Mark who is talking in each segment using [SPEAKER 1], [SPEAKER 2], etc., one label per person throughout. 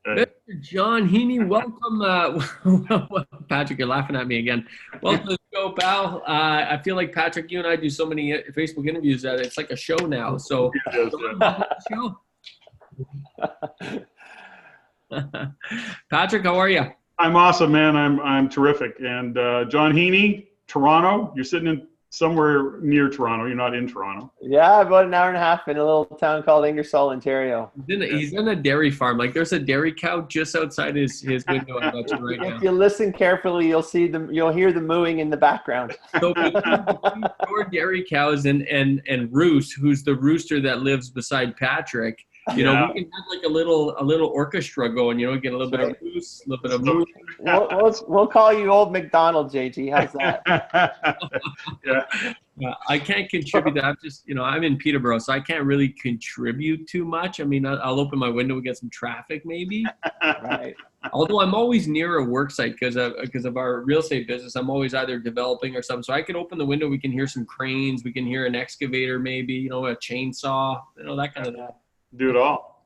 [SPEAKER 1] Mr. John Heaney, welcome. Patrick, you're laughing at me again. Welcome to the show, pal. I feel like, Patrick, you and I do so many Facebook interviews that it's like a show now. So, John, welcome to the show. Patrick, how are you?
[SPEAKER 2] I'm awesome, man. I'm terrific. And John Heaney, Toronto. You're sitting in somewhere near Toronto. You're not in Toronto.
[SPEAKER 3] Yeah, about an hour and a half in a little town called Ingersoll, Ontario.
[SPEAKER 1] He's in a dairy farm. Like there's a dairy cow just outside his window. I bet you right now.
[SPEAKER 3] If you listen carefully, you'll hear the mooing in the background.
[SPEAKER 1] So between your dairy cows and Roos, who's the rooster that lives beside Patrick, you know, we can have like a little orchestra going, you know, get a little bit of Roos, a little bit of Moo.
[SPEAKER 3] We'll call you Old McDonald, JG. How's that?
[SPEAKER 1] I can't contribute that. I'm just, you know, I'm in Peterborough, so I can't really contribute too much. I mean, I'll open my window and get some traffic maybe.
[SPEAKER 3] Right.
[SPEAKER 1] Although I'm always near a work site because of our real estate business. I'm always either developing or something. So I can open the window. We can hear some cranes. We can hear an excavator maybe, you know, a chainsaw, you know, that kind of thing.
[SPEAKER 2] Do it all.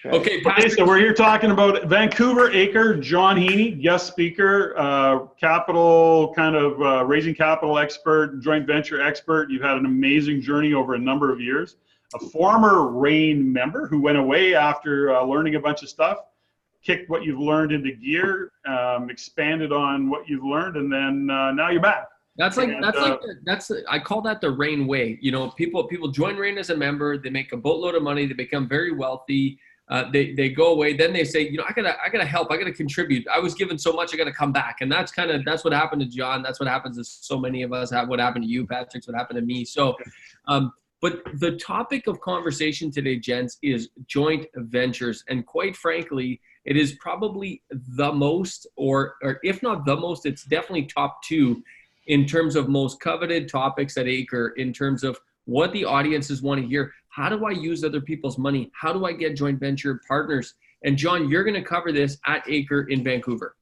[SPEAKER 1] Okay,
[SPEAKER 2] so we're here talking about Vancouver Acre. John Heaney, guest speaker, capital kind of raising capital expert, joint venture expert. You've had an amazing journey over a number of years. A former RAIN member who went away after learning a bunch of stuff, kicked what you've learned into gear, expanded on what you've learned, and then now you're back.
[SPEAKER 1] I call that the RAIN way. You know, people join RAIN as a member, they make a boatload of money, they become very wealthy, they go away, then they say, you know, I gotta help, I gotta contribute. I was given so much, I gotta come back. And that's what happened to John. That's what happens to so many of us. What happened to you, Patrick, what happened to me. So but the topic of conversation today, gents, is joint ventures. And quite frankly, it is probably the most, or if not the most, it's definitely top two in terms of most coveted topics at Acre, in terms of what the audiences want to hear. How do I use other people's money? How do I get joint venture partners? And John, you're going to cover this at Acre in Vancouver.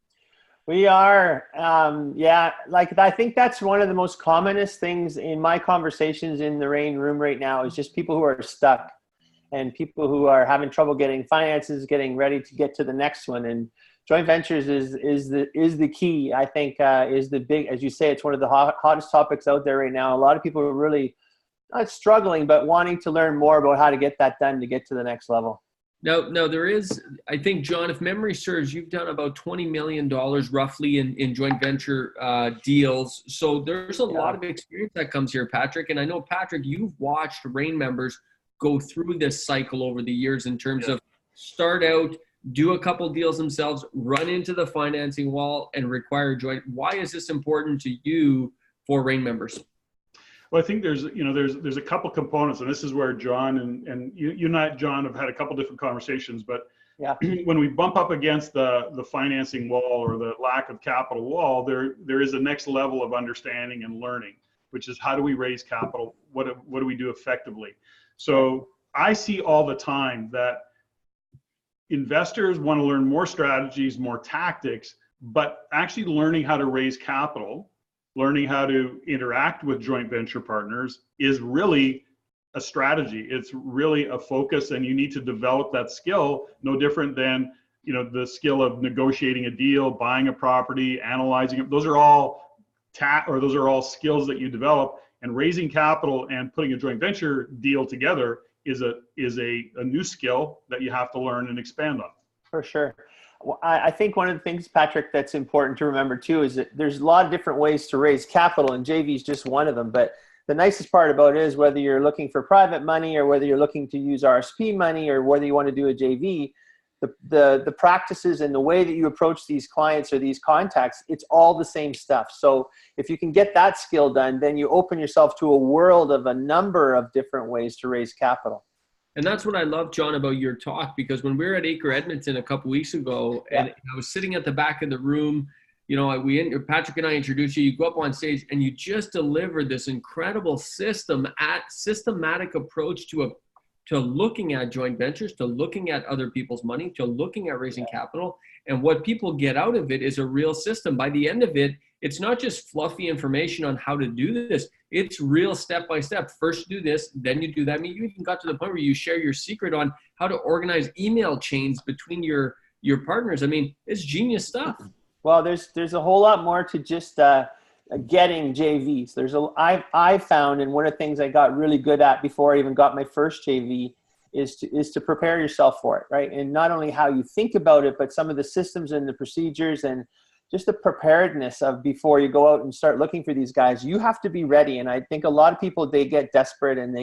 [SPEAKER 3] We are. I think that's one of the most commonest things in my conversations in the RAIN room right now is just people who are stuck and people who are having trouble getting finances, getting ready to get to the next one. And joint ventures is the key. I think is the big, as you say, it's one of the hottest topics out there right now. A lot of people are really not struggling, but wanting to learn more about how to get that done to get to the next level.
[SPEAKER 1] Now there is, I think, John, if memory serves, you've done about $20 million roughly in joint venture deals. So there's a lot of experience that comes here, Patrick. And I know, Patrick, you've watched RAIN members go through this cycle over the years in terms of start out, do a couple deals themselves, run into the financing wall, and require joint. Why is this important to you for RAIN members?
[SPEAKER 2] Well, I think there's a couple components, and this is where John and you and I, John, have had a couple different conversations. But when we bump up against the financing wall or the lack of capital wall, there is a next level of understanding and learning, which is how do we raise capital? What do we do effectively? So I see all the time that investors want to learn more strategies, more tactics, but actually learning how to raise capital, learning how to interact with joint venture partners is really a strategy. It's really a focus, and you need to develop that skill, no different than, you know, the skill of negotiating a deal, buying a property, analyzing it. Those are all skills that you develop, and raising capital and putting a joint venture deal together is a new skill that you have to learn and expand on.
[SPEAKER 3] For sure. Well, I think one of the things, Patrick, that's important to remember too is that there's a lot of different ways to raise capital, and JV is just one of them. But the nicest part about it is whether you're looking for private money or whether you're looking to use RSP money or whether you want to do a JV, the practices and the way that you approach these clients or these contacts, it's all the same stuff. So if you can get that skill done, then you open yourself to a world of a number of different ways to raise capital.
[SPEAKER 1] And that's what I love, John, about your talk, because when we were at Acre Edmonton a couple weeks ago, and I was sitting at the back of the room, you know, Patrick and I introduced you, you go up on stage and you just delivered this incredible systematic approach to looking at joint ventures, to looking at other people's money, to looking at raising capital. And what people get out of it is a real system. By the end of it, it's not just fluffy information on how to do this. It's real step-by-step. First do this, then you do that. I mean, you even got to the point where you share your secret on how to organize email chains between your your partners. I mean, it's genius stuff.
[SPEAKER 3] Well, there's a whole lot more to just getting JVs. I found, and one of the things I got really good at before I even got my first JV is to prepare yourself for it, right? And not only how you think about it, but some of the systems and the procedures and just the preparedness of before you go out and start looking for these guys. You have to be ready. And I think a lot of people, they get desperate and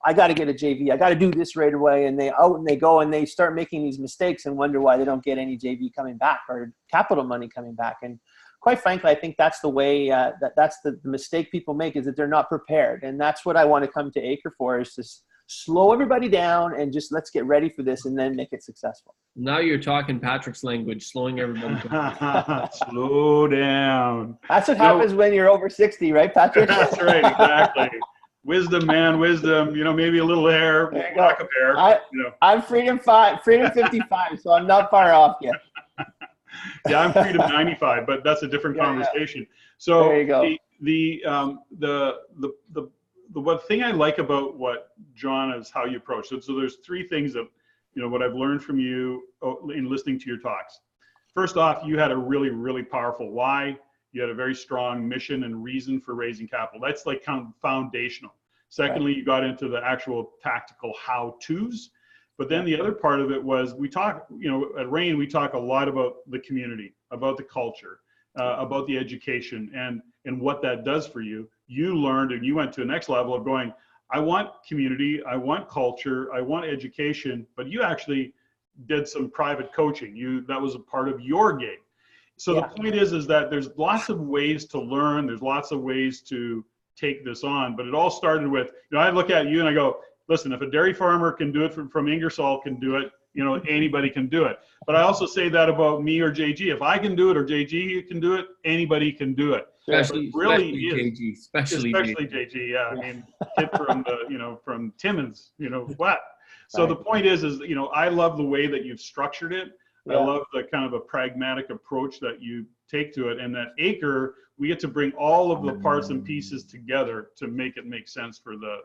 [SPEAKER 3] I got to get a JV. I got to do this right away. And they go and they start making these mistakes and wonder why they don't get any JV coming back or capital money coming back. And quite frankly, I think that's the way that's the mistake people make, is that they're not prepared. And that's what I want to come to Acre for, is to slow everybody down and just let's get ready for this and then make it successful.
[SPEAKER 1] Now you're talking Patrick's language, slowing everybody down.
[SPEAKER 2] Slow down.
[SPEAKER 3] That's what happens when you're over 60, right, Patrick?
[SPEAKER 2] That's right, exactly. Wisdom, man, wisdom. Maybe a little hair, lack of hair.
[SPEAKER 3] I'm freedom 55, so I'm not far off yet.
[SPEAKER 2] Yeah, I'm freedom 95, but that's a different conversation. Yeah. So
[SPEAKER 3] there you go.
[SPEAKER 2] The one thing I like about what John is how you approach it. So there's three things that, what I've learned from you in listening to your talks. First off, you had a really, really powerful why. You had a very strong mission and reason for raising capital. That's like kind of foundational. Secondly, you got into the actual tactical how-tos. But then the other part of it was we talk, at RAIN, we talk a lot about the community, about the culture, about the education and what that does for you. You learned and you went to the next level of going, I want community, I want culture, I want education, but you actually did some private coaching. That was a part of your gig. So the point is that there's lots of ways to learn. There's lots of ways to take this on, but it all started with, I look at you and I go, listen, if a dairy farmer can do it from Ingersoll can do it, anybody can do it. But I also say that about me or JG. If I can do it or JG can do it, anybody can do it.
[SPEAKER 1] Especially JG. Especially
[SPEAKER 2] JG. Yeah. I mean, kid from from Timmins, what? So the point is, I love the way that you've structured it. Yeah. I love the kind of a pragmatic approach that you take to it, and that Acre, we get to bring all of the parts and pieces together to make it make sense for the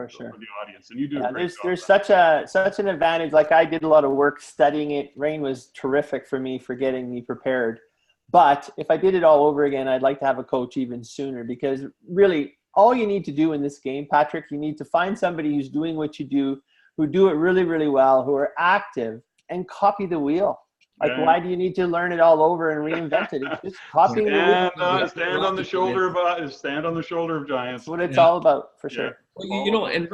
[SPEAKER 2] audience. And you do a great job.
[SPEAKER 3] There's such an advantage. Like, I did a lot of work studying it. RAIN was terrific for me for getting me prepared. But if I did it all over again, I'd like to have a coach even sooner, because really all you need to do in this game, Patrick, you need to find somebody who's doing what you do, who do it really, really well, who are active, and copy the wheel. Like, why do you need to learn it all over and reinvent it? It's just copying the wheel.
[SPEAKER 2] Stand on the shoulder of giants.
[SPEAKER 3] That's what it's all about, for sure.
[SPEAKER 1] Well, and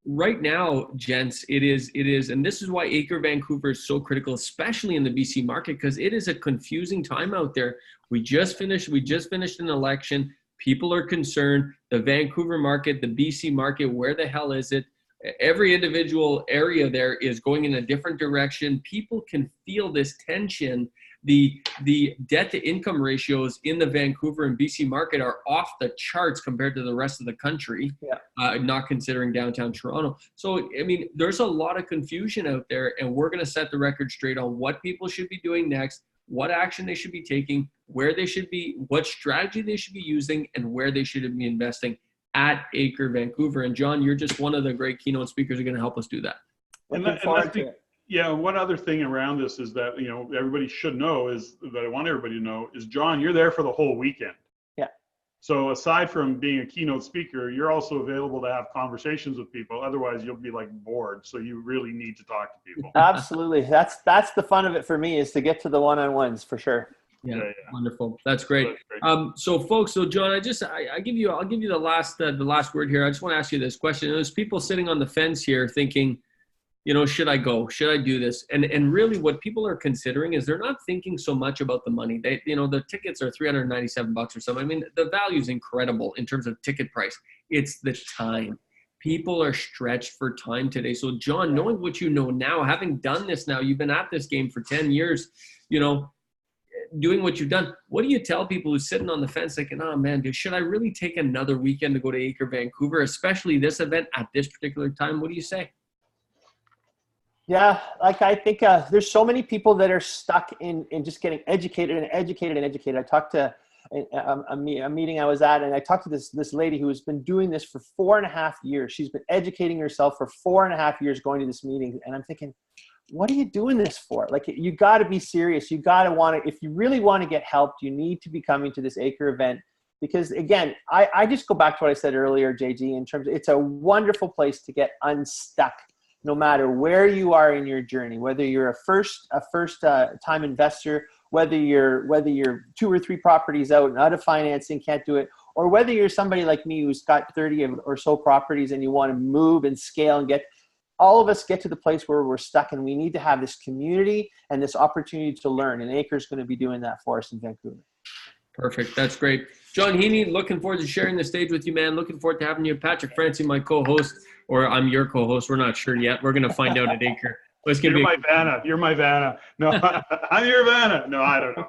[SPEAKER 1] right now, gents, it is, and this is why Acre Vancouver is so critical, especially in the BC market, because it is a confusing time out there. We just finished an election. People are concerned. The Vancouver market, the BC market, where the hell is it? Every individual area there is going in a different direction. People can feel this tension. The debt to income ratios in the Vancouver and BC market are off the charts compared to the rest of the country, not considering downtown Toronto. So, I mean, there's a lot of confusion out there, and we're going to set the record straight on what people should be doing next, what action they should be taking, where they should be, what strategy they should be using, and where they should be investing at Acre Vancouver. And John, you're just one of the great keynote speakers who are going to help us do that.
[SPEAKER 2] One other thing around this is that, everybody should know is that I want everybody to know is, John, you're there for the whole weekend.
[SPEAKER 3] Yeah.
[SPEAKER 2] So aside from being a keynote speaker, you're also available to have conversations with people. Otherwise, you'll be bored. So you really need to talk to people.
[SPEAKER 3] Absolutely. That's the fun of it for me, is to get to the one-on-ones, for sure.
[SPEAKER 1] Yeah, wonderful. That's great. So folks, John, I'll give you the last word here. I just want to ask you this question. There's people sitting on the fence here thinking, should I go? Should I do this? And really what people are considering is they're not thinking so much about the money. They, the tickets are $397 or something. I mean, the value is incredible in terms of ticket price. It's the time. People are stretched for time today. So John, knowing what you know now, having done this now, you've been at this game for 10 years, doing what you've done, what do you tell people who's sitting on the fence thinking, oh man, dude, should I really take another weekend to go to Acre Vancouver, especially this event at this particular time? What do you say?
[SPEAKER 3] Yeah, I think there's so many people that are stuck in just getting educated. I talked to a meeting I was at, and I talked to this lady who has been doing this for 4.5 years. She's been educating herself for 4.5 years, going to this meeting. And I'm thinking, what are you doing this for? Like, you got to be serious. You got to want to, if you really want to get helped, you need to be coming to this acre event. Because again, I just go back to what I said earlier, JG, in terms of, it's a wonderful place to get unstuck, no matter where you are in your journey, whether you're a first time investor, whether you're 2 or 3 properties out of financing, can't do it, or whether you're somebody like me who's got 30 or so properties and you want to move and scale and all of us get to the place where we're stuck, and we need to have this community and this opportunity to learn. And Acre is going to be doing that for us in Vancouver.
[SPEAKER 1] Perfect. That's great. John Heaney, looking forward to sharing the stage with you, man. Looking forward to having you. Patrick Francie, my co-host, or I'm your co-host. We're not sure yet. We're going to find out at Acre.
[SPEAKER 2] You're my Vanna. You're my Vanna. No, I'm your Vanna. No, I don't know.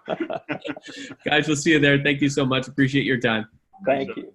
[SPEAKER 1] Guys, we'll see you there. Thank you so much. Appreciate your time.
[SPEAKER 3] Thank you.